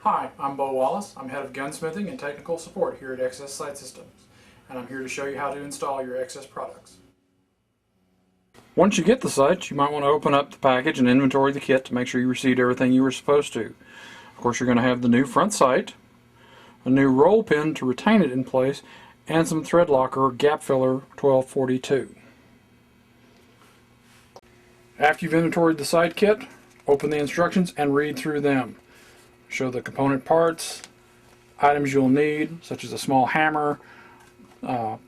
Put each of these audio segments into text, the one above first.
Hi, I'm Bo Wallace. I'm head of gunsmithing and technical support here at XS Sight Systems, and I'm here to show you how to install your XS products. Once you get the sight, you might want to open up the package and inventory the kit to make sure you received everything you were supposed to. Of course, you're going to have the new front sight, a new roll pin to retain it in place, and some thread locker gap filler 1242. After you've inventoried the sight kit, open the instructions and read through them. Show the component parts, items you'll need, such as a small hammer,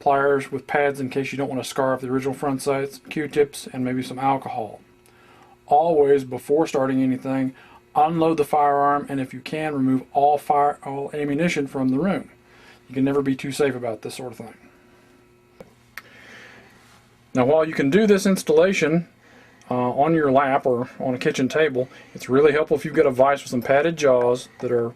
pliers with pads in case you don't want to scar up the original front sights, Q-tips, and maybe some alcohol. Always, before starting anything, unload the firearm, and if you can, remove all ammunition from the room. You can never be too safe about this sort of thing. Now, while you can do this installation on your lap or on a kitchen table, it's really helpful if you've got a vise with some padded jaws that are,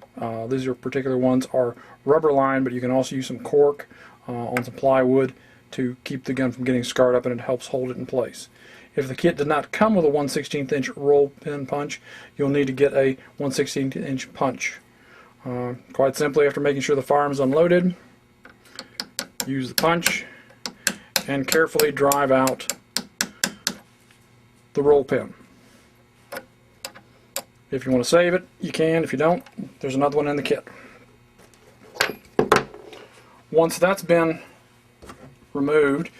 these are particular ones are rubber lined, but you can also use some cork on some plywood to keep the gun from getting scarred up, and it helps hold it in place. If the kit did not come with a 1/16 inch roll pin punch, you'll need to get a 1/16 inch punch. Quite simply, after making sure the firearm is unloaded, use the punch and carefully drive out the roll pin. If you want to save it, you can. If you don't, there's another one in the kit. Once that's been removed,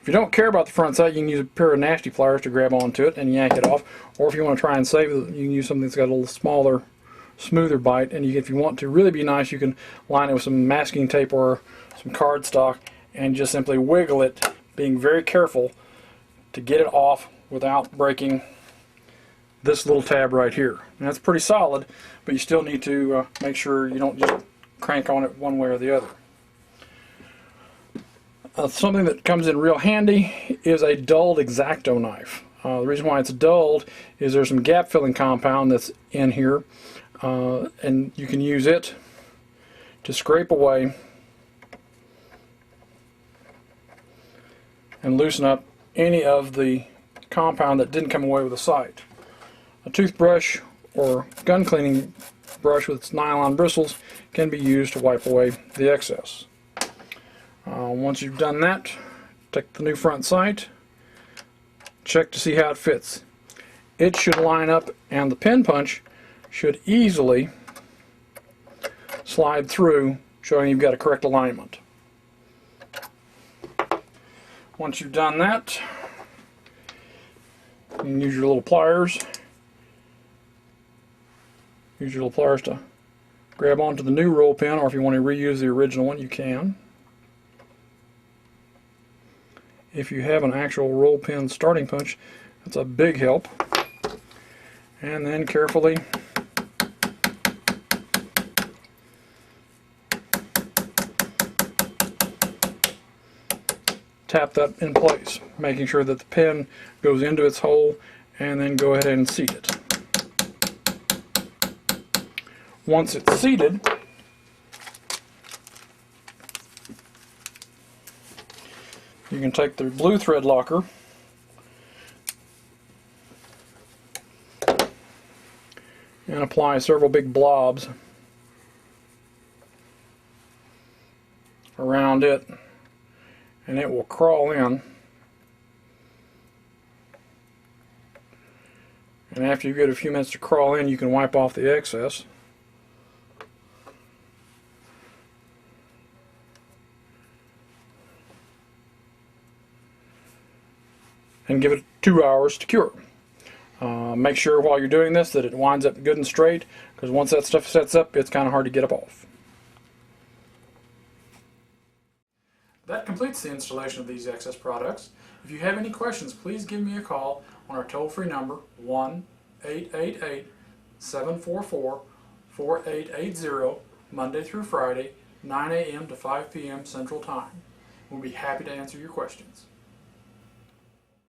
if you don't care about the front sight, you can use a pair of nasty pliers to grab onto it and yank it off. Or if you want to try and save it, you can use something that's got a little smaller, smoother bite. And if you want to really be nice, you can line it with some masking tape or some cardstock and just simply wiggle it, being very careful to get it off without breaking this little tab right here. And that's pretty solid, but you still need to make sure you don't just crank on it one way or the other. Something that comes in real handy is a dulled X-Acto knife. The reason why it's dulled is there's some gap filling compound that's in here, and you can use it to scrape away and loosen up any of the compound that didn't come away with the sight. A toothbrush or gun cleaning brush with its nylon bristles can be used to wipe away the excess. Once you've done that, take the new front sight, check to see how it fits. It should line up, and the pin punch should easily slide through, showing you've got a correct alignment. Once you've done that, you can use your little pliers. Use your little pliers to grab onto the new roll pin, or if you want to reuse the original one, you can. If you have an actual roll pin starting punch, that's a big help. And then carefully tap that in place, making sure that the pin goes into its hole, and then go ahead and seat it. Once it's seated, you can take the blue thread locker and apply several big blobs around it, and it will crawl in. And after you get a few minutes to crawl in, you can wipe off the excess. And give it 2 hours to cure. Make sure while you're doing this that it winds up good and straight, because once that stuff sets up, it's kind of hard to get up off. That completes the installation of these XS products. If you have any questions, please give me a call on our toll-free number 1-888-744-4880, Monday through Friday, 9 a.m. to 5 p.m. Central Time. We'll be happy to answer your questions.